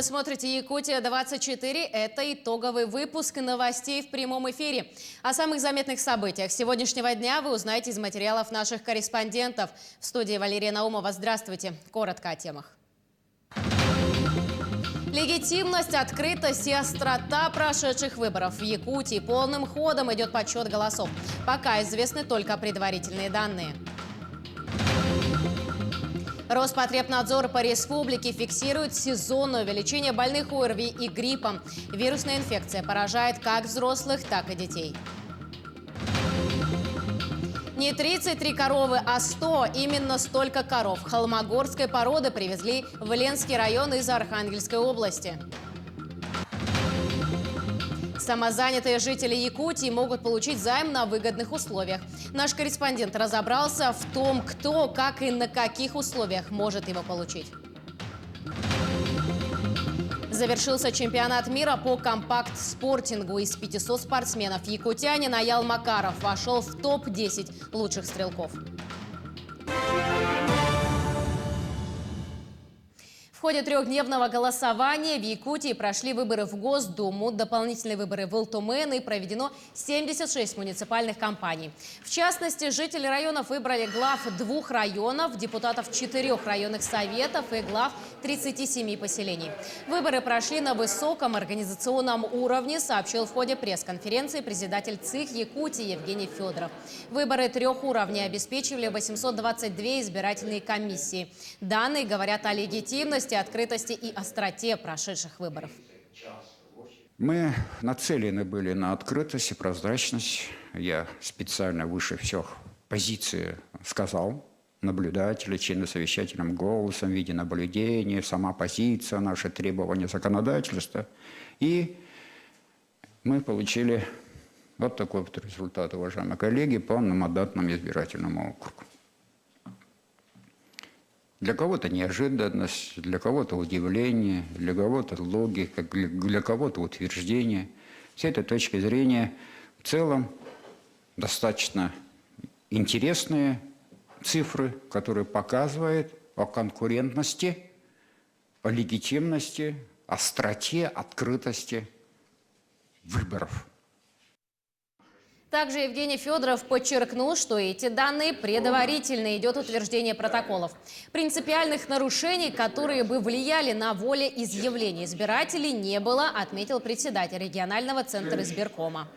Вы смотрите «Якутия-24». Это итоговый выпуск новостей в прямом эфире. О самых заметных событиях сегодняшнего дня вы узнаете из материалов наших корреспондентов. В студии Валерия Наумова. Здравствуйте. Коротко о темах. Легитимность, открытость и острота прошедших выборов. В Якутии полным ходом идет подсчет голосов. Пока известны только предварительные данные. Роспотребнадзор по республике фиксирует сезонное увеличение больных ОРВИ и гриппом. Вирусная инфекция поражает как взрослых, так и детей. Не 33 коровы, а 100. Именно столько коров холмогорской породы привезли в Ленский район из Архангельской области. Самозанятые жители Якутии могут получить займ на выгодных условиях. Наш корреспондент разобрался в том, кто, как и на каких условиях может его получить. Завершился чемпионат мира по компакт-спортингу. Из 500 спортсменов якутянин Аял Макаров вошел в топ-10 лучших стрелков. В ходе трехдневного голосования в Якутии прошли выборы в Госдуму, дополнительные выборы в Илтумен и проведено 76 муниципальных кампаний. В частности, жители районов выбрали глав 2 районов, депутатов 4 районных советов и глав 37 поселений. Выборы прошли на высоком организационном уровне, сообщил в ходе пресс-конференции председатель ЦИК Якутии Евгений Федоров. Выборы 3 уровней обеспечивали 822 избирательные комиссии. Данные говорят о легитимности, открытости и остроте прошедших выборов. Мы нацелены были на открытость и прозрачность. Я специально выше всех позиции сказал. Наблюдатели, члены совещательным голосом в виде наблюдения, сама позиция, наши требования законодательства. И мы получили вот такой вот результат, уважаемые коллеги, по многодатному избирательному округу. Для кого-то неожиданность, для кого-то удивление, для кого-то логика, для кого-то утверждение. С этой точки зрения в целом достаточно интересные цифры, которые показывают о конкурентности, о легитимности, остроте, открытости выборов. Также Евгений Федоров подчеркнул, что эти данные предварительно, идет утверждение протоколов. Принципиальных нарушений, которые бы влияли на волеизъявление избирателей, не было, отметил председатель регионального центра избиркома.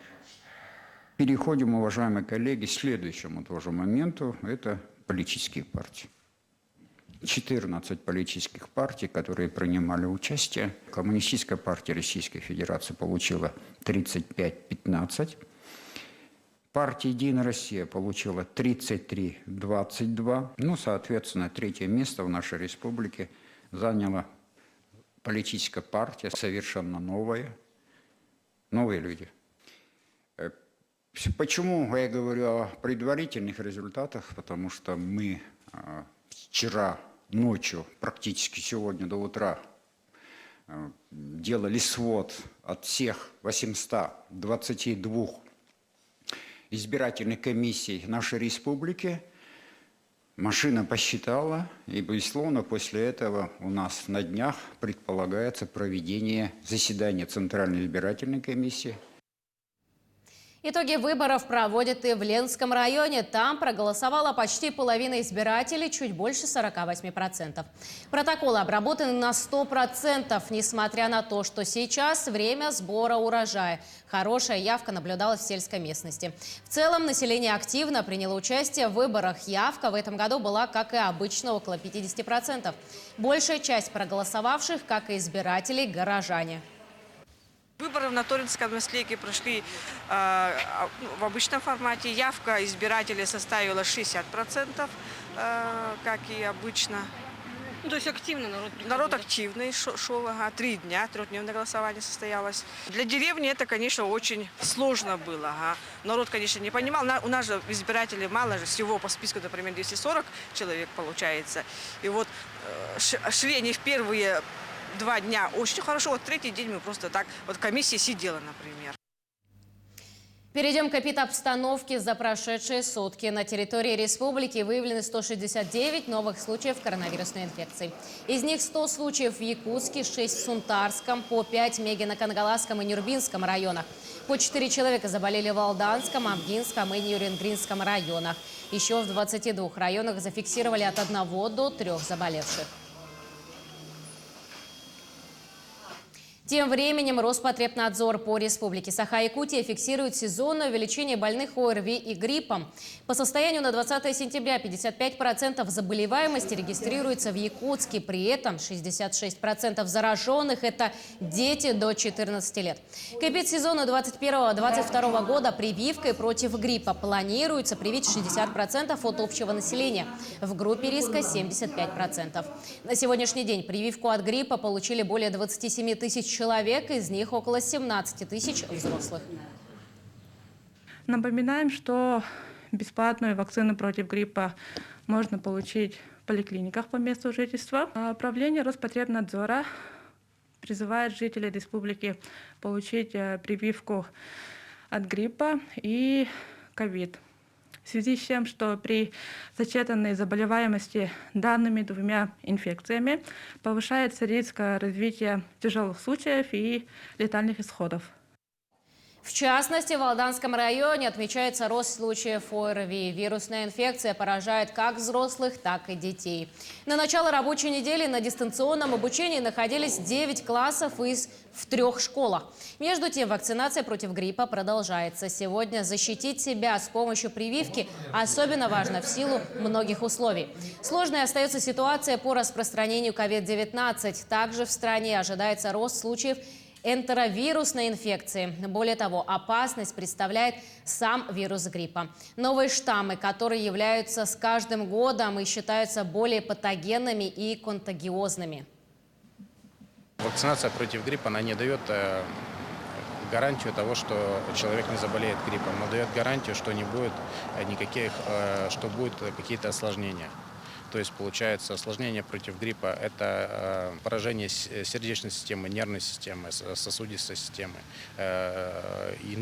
Переходим, уважаемые коллеги, к следующему тоже моменту. Это политические партии. 14 политических партий, которые принимали участие. Коммунистическая партия Российской Федерации получила 35-15. Партия «Единая Россия» получила 33-22. Ну, соответственно, 3-е место в нашей республике заняла политическая партия, совершенно новая. Новые люди. Почему я говорю о предварительных результатах? Потому что мы вчера ночью, практически сегодня до утра, делали свод от всех 822 избирательных комиссий нашей республики. Машина посчитала, и, безусловно, после этого у нас на днях предполагается проведение заседания Центральной избирательной комиссии. Итоги выборов проводят и в Ленском районе. Там проголосовала почти половина избирателей, чуть больше 48%. Протоколы обработаны на 100%, несмотря на то, что сейчас время сбора урожая. Хорошая явка наблюдалась в сельской местности. В целом население активно приняло участие в выборах. Явка в этом году была, как и обычно, около 50%. Большая часть проголосовавших, как и избирателей, горожане. Выборы в Наторинском наследии прошли в обычном формате. Явка избирателей составила 60%, как и обычно. Ну, то есть активно народ приходил? Народ активный шел, 3 дня, 3-дневное голосование состоялось. Для деревни это, конечно, очень сложно было. Народ, конечно, не понимал. У нас же избирателей мало же, всего по списку, например, 240 человек получается. И вот шли они в первые 2 дня очень хорошо. Вот 3-й день мы просто так, вот комиссия сидела, например. Перейдем к эпидобстановке. За прошедшие сутки на территории республики выявлены 169 новых случаев коронавирусной инфекции. Из них 100 случаев в Якутске, 6 в Сунтарском, по 5 в Мегино-Кангаласском и Нюрбинском районах. По 4 человека заболели в Алданском, Амгинском и Нюрингринском районах. Еще в 22 районах зафиксировали от 1 до 3 заболевших. Тем временем Роспотребнадзор по республике Саха-Якутия фиксирует сезонное увеличение больных ОРВИ и гриппом. По состоянию на 20 сентября 55% заболеваемости регистрируется в Якутске. При этом 66% зараженных – это дети до 14 лет. К эпидсезону 2021-2022 года прививкой против гриппа планируется привить 60% от общего населения. В группе риска 75%. На сегодняшний день прививку от гриппа получили более 27 тысяч человек, из них около 17 тысяч взрослых. Напоминаем, что бесплатную вакцину против гриппа можно получить в поликлиниках по месту жительства. Управление Роспотребнадзора призывает жителей республики получить прививку от гриппа и ковид. В связи с тем, что при сочетанной заболеваемости данными двумя инфекциями повышается риск развития тяжелых случаев и летальных исходов. В частности, в Алданском районе отмечается рост случаев ОРВИ. Вирусная инфекция поражает как взрослых, так и детей. На начало рабочей недели на дистанционном обучении находились 9 классов в 3 школах. Между тем, вакцинация против гриппа продолжается. Сегодня защитить себя с помощью прививки особенно важно в силу многих условий. Сложной остается ситуация по распространению COVID-19. Также в стране ожидается рост случаев энтеровирусной инфекции. Более того, опасность представляет сам вирус гриппа. Новые штаммы, которые являются с каждым годом и считаются более патогенными и контагиозными. Вакцинация против гриппа, она не дает гарантию того, что человек не заболеет гриппом, но дает гарантию, что не будет никаких, что будут какие-то осложнения. То есть, получается, осложнение против гриппа – это поражение сердечной системы, нервной системы, сосудистой системы,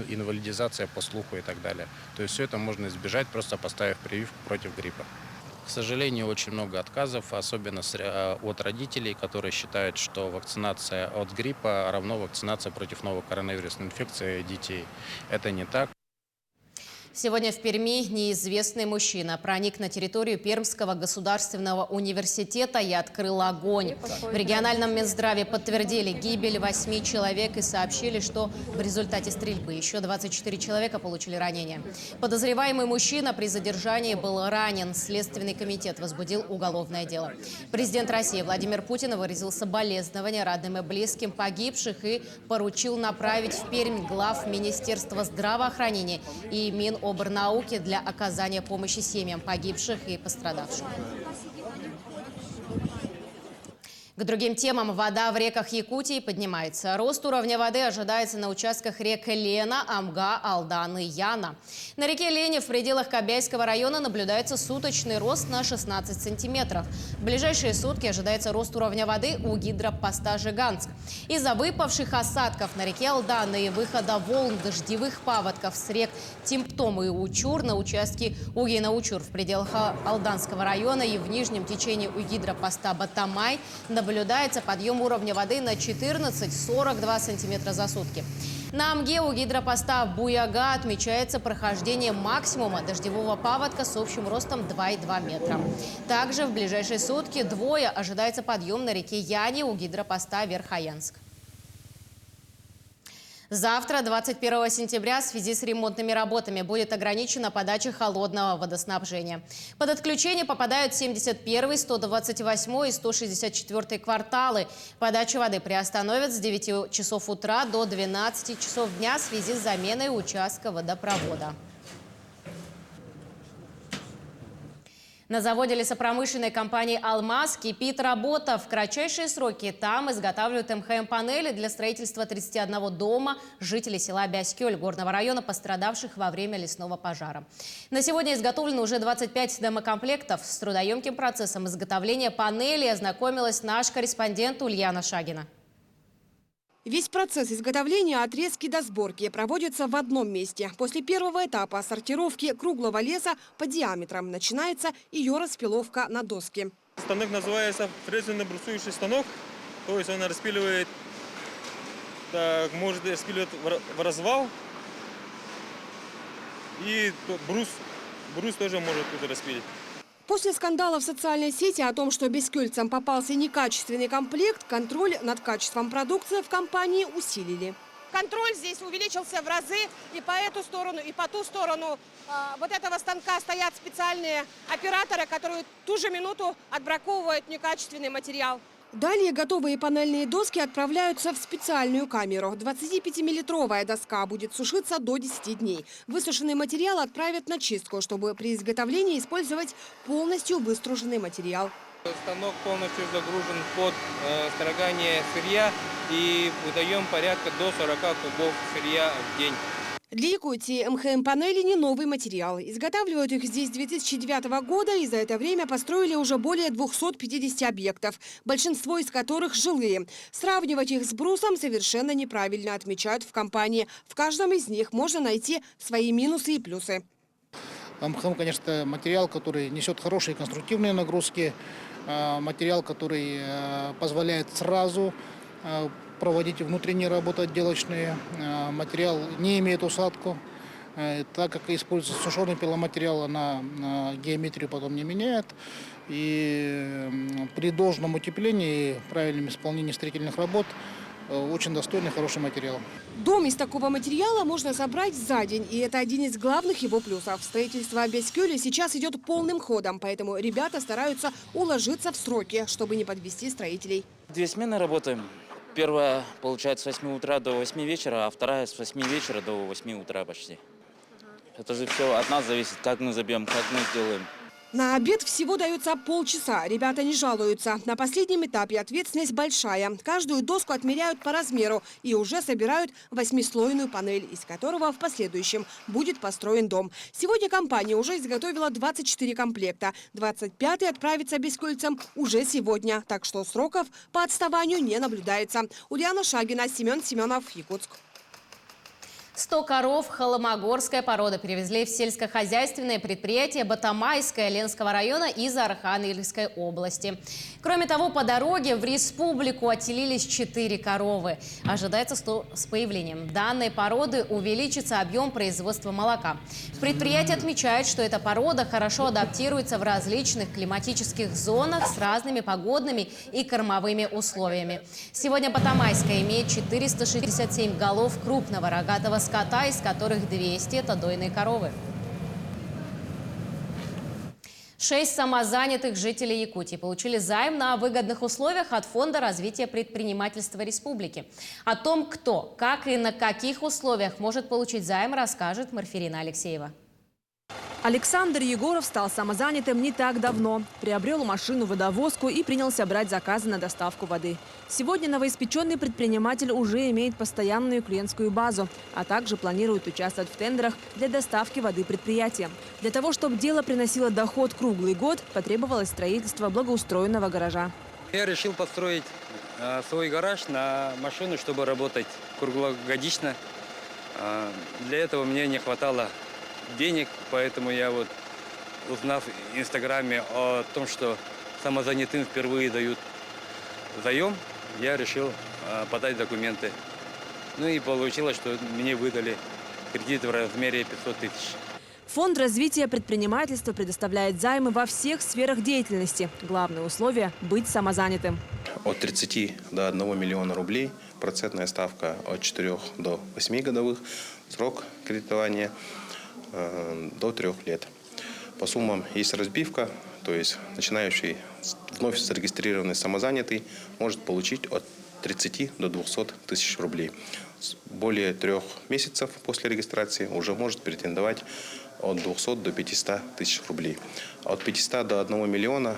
инвалидизация по слуху и так далее. То есть все это можно избежать, просто поставив прививку против гриппа. К сожалению, очень много отказов, особенно от родителей, которые считают, что вакцинация от гриппа равно вакцинация против новой коронавирусной инфекции детей. Это не так. Сегодня в Перми неизвестный мужчина проник на территорию Пермского государственного университета и открыл огонь. В региональном Минздраве подтвердили гибель 8 человек и сообщили, что в результате стрельбы еще 24 человека получили ранения. Подозреваемый мужчина при задержании был ранен. Следственный комитет возбудил уголовное дело. Президент России Владимир Путин выразил соболезнования родным и близким погибших и поручил направить в Пермь глав Министерства здравоохранения и Минобрнауки для оказания помощи семьям погибших и пострадавших. К другим темам. Вода в реках Якутии поднимается. Рост уровня воды ожидается на участках рек Лена, Амга, Алдан и Яна. На реке Лене в пределах Кобяйского района наблюдается суточный рост на 16 сантиметров. В ближайшие сутки ожидается рост уровня воды у гидропоста Жиганск. Из-за выпавших осадков на реке Алдан и выхода волн дождевых паводков с рек Тимптом и Учур на участке Угина-Учур в пределах Алданского района и в нижнем течении у гидропоста Батамай наблюдается подъем уровня воды на 14-42 сантиметра за сутки. На Амге у гидропоста Буяга отмечается прохождение максимума дождевого паводка с общим ростом 2,2 метра. Также в ближайшие сутки ожидается подъем на реке Яне у гидропоста Верхоянск. Завтра, 21 сентября, в связи с ремонтными работами будет ограничена подача холодного водоснабжения. Под отключение попадают 71, 128 и 164 кварталы. Подачу воды приостановят с 9 часов утра до 12 часов дня в связи с заменой участка водопровода. На заводе лесопромышленной компании «Алмаз» кипит работа. В кратчайшие сроки там изготавливают МХМ-панели для строительства 31 дома жителей села Бяскёль горного района, пострадавших во время лесного пожара. На сегодня изготовлено уже 25 домокомплектов. С трудоемким процессом изготовления панелей ознакомилась наш корреспондент Ульяна Шагина. Весь процесс изготовления от резки до сборки проводится в одном месте. После первого этапа сортировки круглого леса по диаметрам начинается ее распиловка на доски. Станок называется фрезерно-бруцующий станок. То есть он распиливает, так, может распиливать в развал. И брус тоже может тут распилить. После скандала в социальной сети о том, что бескюльцам попался некачественный комплект, контроль над качеством продукции в компании усилили. Контроль здесь увеличился в разы, и по эту сторону, и по ту сторону вот этого станка стоят специальные операторы, которые ту же минуту отбраковывают некачественный материал. Далее готовые панельные доски отправляются в специальную камеру. 25-миллитровая доска будет сушиться до 10 дней. Высушенный материал отправят на чистку, чтобы при изготовлении использовать полностью выструженный материал. Станок полностью загружен под строгание сырья и выдаем порядка до 40 кубов сырья в день. Для Якутии МХМ-панели не новый материал. Изготавливают их здесь с 2009 года и за это время построили уже более 250 объектов, большинство из которых жилые. Сравнивать их с брусом совершенно неправильно, отмечают в компании. В каждом из них можно найти свои минусы и плюсы. МХМ, конечно, материал, который несет хорошие конструктивные нагрузки, материал, который позволяет сразу проводить внутренние работы отделочные. Материал не имеет усадку, так как используется сушеный пиломатериал, она геометрию потом не меняет. И при должном утеплении и правильном исполнении строительных работ очень достойный, хороший материал. Дом из такого материала можно собрать за день, и это один из главных его плюсов. Строительство Бескюля сейчас идет полным ходом, поэтому ребята стараются уложиться в сроки, чтобы не подвести строителей. 2 смены работаем. Первая, получается, с 8 утра до 8 вечера, а вторая с 8 вечера до 8 утра почти. Это же все от нас зависит, как мы забьем, как мы сделаем. На обед всего дается полчаса. Ребята не жалуются. На последнем этапе ответственность большая. Каждую доску отмеряют по размеру и уже собирают 8-слойную панель, из которого в последующем будет построен дом. Сегодня компания уже изготовила 24 комплекта. 25-й отправится бескюльцам уже сегодня. Так что сроков по отставанию не наблюдается. Ульяна Шагина, Семен Семенов, Якутск. 100 коров холмогорская порода перевезли в сельскохозяйственное предприятие Батамайское Ленского района из Архангельской области. Кроме того, по дороге в республику отселились 4 коровы. Ожидается, что с появлением данной породы увеличится объем производства молока. В предприятии отмечают, что эта порода хорошо адаптируется в различных климатических зонах с разными погодными и кормовыми условиями. Сегодня Батамайская имеет 467 голов крупного рогатого скота, из которых 200 – это дойные коровы. 6 самозанятых жителей Якутии получили займ на выгодных условиях от Фонда развития предпринимательства республики. О том, кто, как и на каких условиях может получить займ, расскажет Марфирина Алексеева. Александр Егоров стал самозанятым не так давно. Приобрел машину-водовозку и принялся брать заказы на доставку воды. Сегодня новоиспеченный предприниматель уже имеет постоянную клиентскую базу, а также планирует участвовать в тендерах для доставки воды предприятиям. Для того, чтобы дело приносило доход круглый год, потребовалось строительство благоустроенного гаража. Я решил построить свой гараж на машину, чтобы работать круглогодично. Для этого мне не хватало денег, поэтому я вот, узнав в Инстаграме о том, что самозанятым впервые дают заем, я решил подать документы. Ну и получилось, что мне выдали кредит в размере 500 тысяч. Фонд развития предпринимательства предоставляет займы во всех сферах деятельности. Главное условие – быть самозанятым. От 30 до 1 миллиона рублей, процентная ставка от 4 до 8 годовых, срок кредитования до 3 лет. По суммам есть разбивка, то есть начинающий вновь зарегистрированный самозанятый может получить от 30 до 200 тысяч рублей. Более 3 месяцев после регистрации уже может претендовать от 200 до 500 тысяч рублей. От 500 до 1 миллиона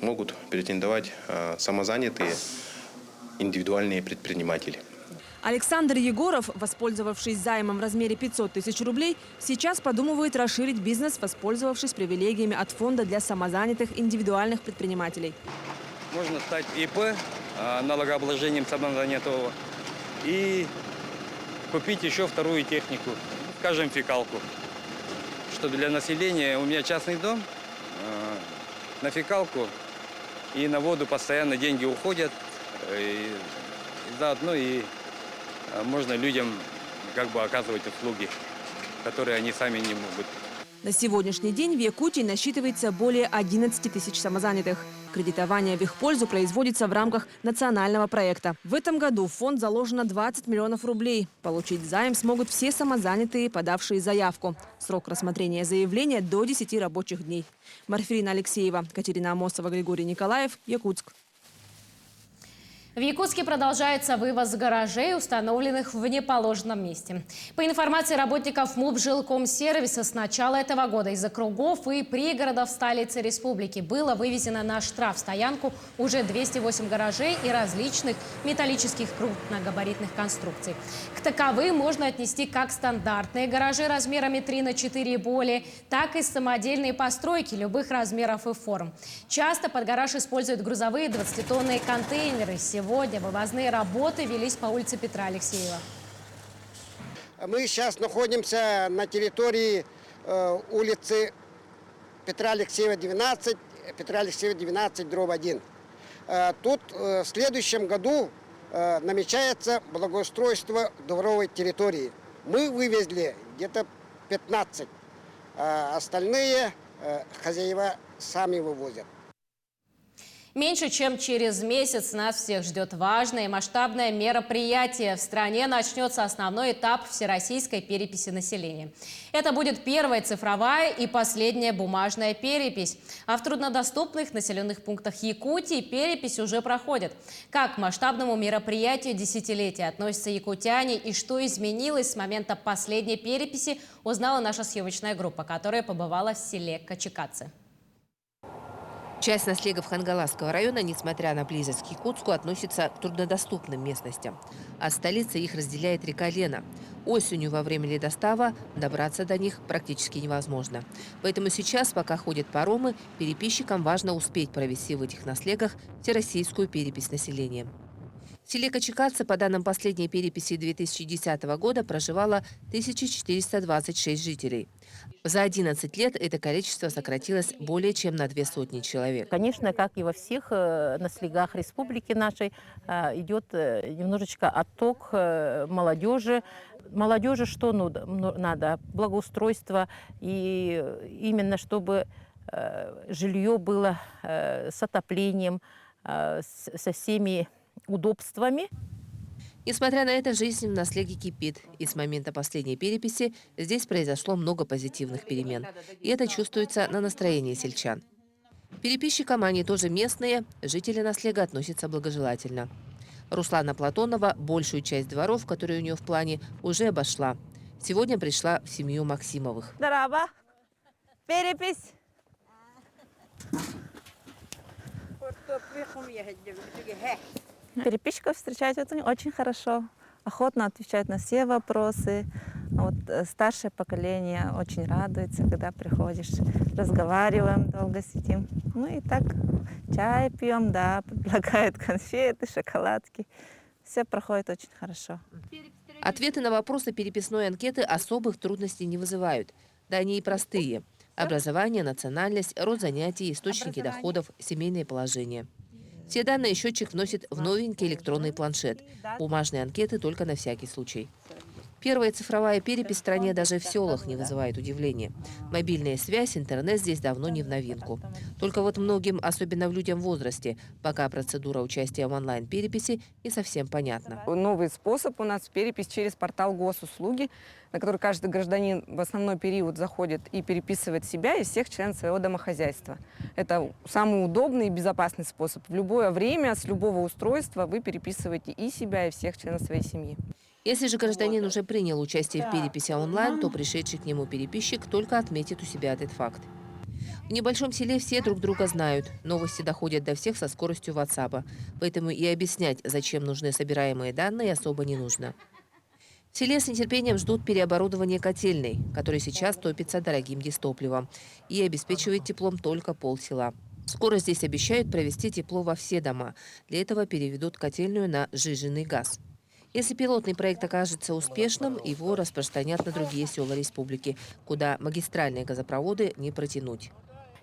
могут претендовать самозанятые индивидуальные предприниматели. Александр Егоров, воспользовавшись займом в размере 500 тысяч рублей, сейчас подумывает расширить бизнес, воспользовавшись привилегиями от фонда для самозанятых индивидуальных предпринимателей. Можно стать ИП, налогообложением самозанятого, и купить еще вторую технику, скажем, фекалку. Чтобы для населения, у меня частный дом, на фекалку и на воду постоянно деньги уходят, и заодно и можно людям как бы оказывать услуги, которые они сами не могут. На сегодняшний день в Якутии насчитывается более 11 тысяч самозанятых. Кредитование в их пользу производится в рамках национального проекта. В этом году в фонд заложено 20 миллионов рублей. Получить займ смогут все самозанятые, подавшие заявку. Срок рассмотрения заявления до 10 рабочих дней. Марфирина Алексеева, Катерина Амосова, Григорий Николаев, Якутск. В Якутске продолжается вывоз гаражей, установленных в неположенном месте. По информации работников МУП «Жилкомсервиса», с начала этого года из округов и пригородов столицы республики было вывезено на штрафстоянку уже 208 гаражей и различных металлических крупногабаритных конструкций. К таковым можно отнести как стандартные гаражи размерами 3 на 4 и более, так и самодельные постройки любых размеров и форм. Часто под гараж используют грузовые 20-тонные контейнеры. Сегодня вывозные работы велись по улице Петра Алексеева. Мы сейчас находимся на территории улицы Петра Алексеева, 12, Петра Алексеева, 12/1. Тут в следующем году намечается благоустройство дворовой территории. Мы вывезли где-то 15, а остальные хозяева сами вывозят. Меньше чем через месяц нас всех ждет важное и масштабное мероприятие. В стране начнется основной этап всероссийской переписи населения. Это будет первая цифровая и последняя бумажная перепись. А в труднодоступных населенных пунктах Якутии перепись уже проходит. Как к масштабному мероприятию десятилетия относятся якутяне и что изменилось с момента последней переписи, узнала наша съемочная группа, которая побывала в селе Качекацы. Часть наслегов Хангаласского района, несмотря на близость к Якутску, относится к труднодоступным местностям. От столицы их разделяет река Лена. Осенью во время ледостава добраться до них практически невозможно. Поэтому сейчас, пока ходят паромы, переписчикам важно успеть провести в этих наслегах всероссийскую перепись населения. В селе Качекацы, по данным последней переписи 2010 года, проживало 1426 жителей. За 11 лет это количество сократилось более чем на 200 человек. Конечно, как и во всех наслегах республики нашей, идет немножечко отток молодежи. Молодежи что надо? Благоустройство, и именно чтобы жилье было с отоплением, со всеми удобствами. Несмотря на это, жизнь в наслеге кипит. И с момента последней переписи здесь произошло много позитивных перемен. И это чувствуется на настроении сельчан. Переписчикам, они тоже местные, жители наслега относятся благожелательно. Руслана Платонова большую часть дворов, которые у нее в плане, уже обошла. Сегодня пришла в семью Максимовых. Здорово! Перепись! Переписчиков встречают очень хорошо, охотно отвечают на все вопросы. Вот старшее поколение очень радуется, когда приходишь, разговариваем, долго сидим. Ну и так чай пьем, да, предлагают конфеты, шоколадки. Все проходит очень хорошо. Ответы на вопросы переписной анкеты особых трудностей не вызывают. Да они и простые. Образование, национальность, род занятий, источники доходов, семейное положение. Все данные счетчик вносит в новенький электронный планшет. Бумажные анкеты только на всякий случай. Первая цифровая перепись в стране даже в селах не вызывает удивления. Мобильная связь, интернет здесь давно не в новинку. Только вот многим, особенно в людям в возрасте, пока процедура участия в онлайн-переписи не совсем понятна. Новый способ у нас перепись через портал госуслуги, на который каждый гражданин в основной период заходит и переписывает себя и всех членов своего домохозяйства. Это самый удобный и безопасный способ. В любое время, с любого устройства вы переписываете и себя, и всех членов своей семьи. Если же гражданин уже принял участие в переписи онлайн, то пришедший к нему переписчик только отметит у себя этот факт. В небольшом селе все друг друга знают. Новости доходят до всех со скоростью WhatsApp. Поэтому и объяснять, зачем нужны собираемые данные, особо не нужно. В селе с нетерпением ждут переоборудования котельной, который сейчас топится дорогим дизтопливом и обеспечивает теплом только полсела. Скоро здесь обещают провести тепло во все дома. Для этого переведут котельную на сжиженный газ. Если пилотный проект окажется успешным, его распространят на другие села республики, куда магистральные газопроводы не протянуть.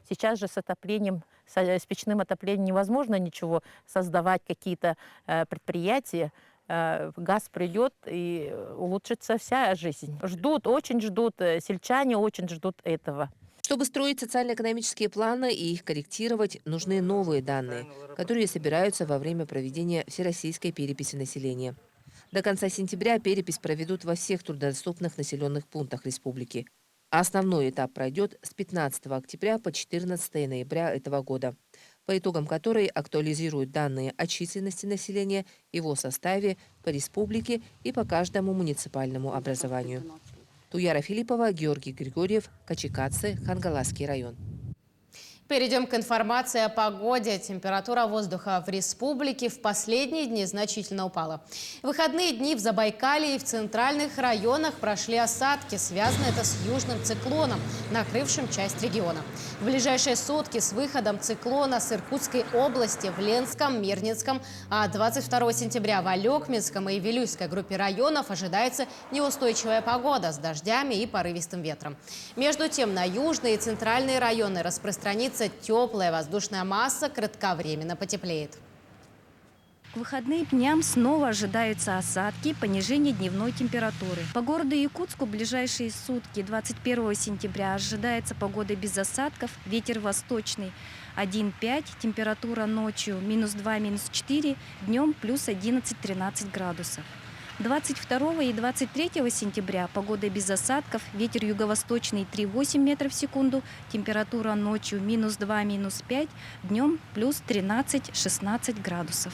Сейчас же с отоплением, с печным отоплением невозможно ничего создавать, какие-то предприятия. Газ придет и улучшится вся жизнь. Ждут, очень ждут, сельчане очень ждут этого. Чтобы строить социально-экономические планы и их корректировать, нужны новые данные, которые собираются во время проведения всероссийской переписи населения. До конца сентября перепись проведут во всех труднодоступных населенных пунктах республики. Основной этап пройдет с 15 октября по 14 ноября этого года, по итогам которой актуализируют данные о численности населения, его составе по республике и по каждому муниципальному образованию. Туяра Филиппова, Георгий Григорьев, Качикадзе, Хангаласский район. Перейдем к информации о погоде. Температура воздуха в республике в последние дни значительно упала. В выходные дни в Забайкалье и в центральных районах прошли осадки. Связано это с южным циклоном, накрывшим часть региона. В ближайшие сутки с выходом циклона с Иркутской области в Ленском, Мирнинском, а 22 сентября в Алекминском и Вилюйской группе районов ожидается неустойчивая погода с дождями и порывистым ветром. Между тем на южные и центральные районы распространится теплая воздушная масса, кратковременно потеплеет. К выходным дням снова ожидаются осадки, понижение дневной температуры. По городу Якутску в ближайшие сутки 21 сентября ожидается погода без осадков, ветер восточный 1,5, температура ночью -2, -4, днем плюс 11-13 градусов. 22 и 23 сентября погода без осадков, ветер юго-восточный 3,8 метров в секунду, температура ночью -2, -5, днем плюс 13-16 градусов.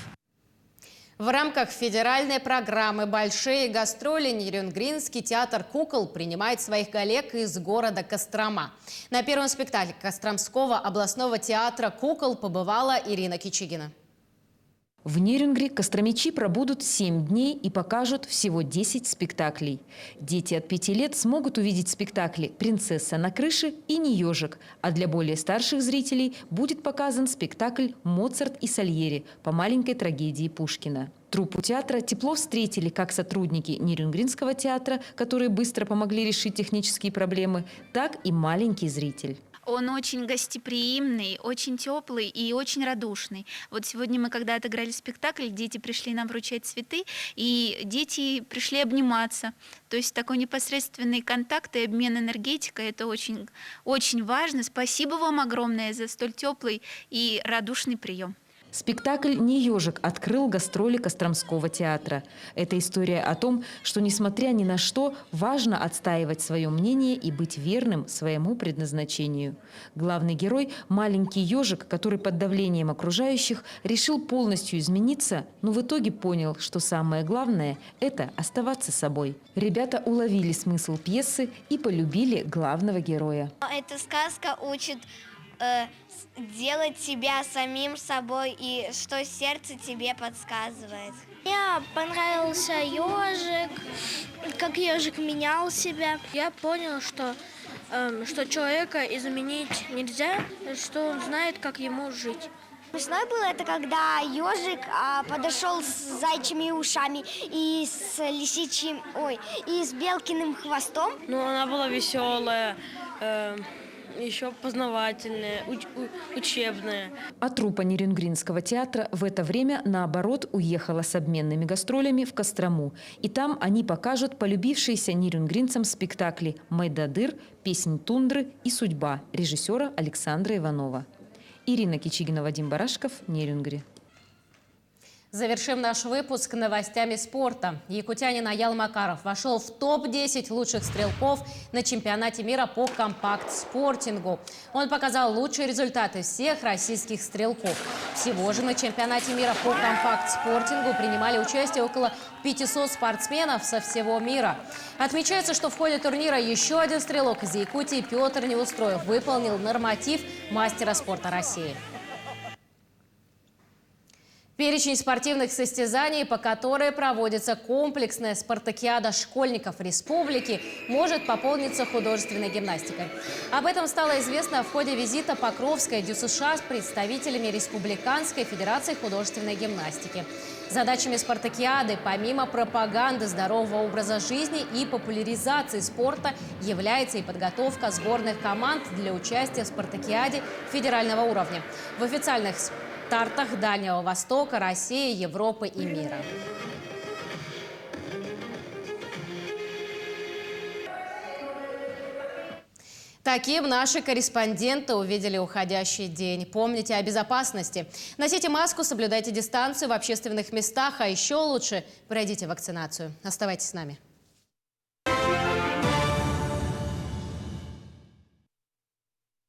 В рамках федеральной программы «Большие гастроли» Нерюнгринский театр кукол принимает своих коллег из города Кострома. На первом спектакле Костромского областного театра кукол побывала Ирина Кичигина. В Нерюнгри костромичи пробудут 7 дней и покажут всего 10 спектаклей. Дети от 5 лет смогут увидеть спектакли «Принцесса на крыше» и «Не ежик», а для более старших зрителей будет показан спектакль «Моцарт и Сальери» по маленькой трагедии Пушкина. Труппу театра тепло встретили как сотрудники Нерюнгринского театра, которые быстро помогли решить технические проблемы, так и маленький зритель. Он очень гостеприимный, очень теплый и очень радушный. Вот сегодня мы, когда отыграли спектакль, дети пришли нам вручать цветы, и дети пришли обниматься. То есть такой непосредственный контакт и обмен энергетикой – это очень, очень важно. Спасибо вам огромное за столь теплый и радушный прием. Спектакль «Не ежик» открыл гастроли Костромского театра. Это история о том, что, несмотря ни на что, важно отстаивать свое мнение и быть верным своему предназначению. Главный герой – маленький ежик, который под давлением окружающих решил полностью измениться, но в итоге понял, что самое главное – это оставаться собой. Ребята уловили смысл пьесы и полюбили главного героя. Эта сказка учит делать себя самим собой и что сердце тебе подсказывает. Мне понравился ежик, как ежик менял себя. Я понял, что человека изменить нельзя, что он знает, как ему жить. Смешно было это, когда ежик подошел с зайчими ушами и с лисичьим, и с белкиным хвостом. Ну, она была веселая. Еще познавательная, учебная. А труппа Нерюнгринского театра в это время, наоборот, уехала с обменными гастролями в Кострому. И там они покажут полюбившиеся нерюнгринцам спектакли «Майдадыр», «Песнь тундры» и «Судьба» режиссера Александра Иванова. Ирина Кичигина, Вадим Барашков, Нерюнгри. Завершим наш выпуск новостями спорта. Якутянин Аял Макаров вошел в топ-10 лучших стрелков на чемпионате мира по компакт-спортингу. Он показал лучшие результаты всех российских стрелков. Всего же на чемпионате мира по компакт-спортингу принимали участие около 500 спортсменов со всего мира. Отмечается, что в ходе турнира еще один стрелок из Якутии Петр Неустроев выполнил норматив мастера спорта России. Перечень спортивных состязаний, по которой проводится комплексная спартакиада школьников республики, может пополниться художественной гимнастикой. Об этом стало известно в ходе визита Покровской ДЮСШ с представителями Республиканской Федерации художественной гимнастики. Задачами спартакиады, помимо пропаганды здорового образа жизни и популяризации спорта, является и подготовка сборных команд для участия в спартакиаде федерального уровня в официальных стартах Дальнего Востока, России, Европы и мира. Таким наши корреспонденты увидели уходящий день. Помните о безопасности. Носите маску, соблюдайте дистанцию в общественных местах, а еще лучше пройдите вакцинацию. Оставайтесь с нами.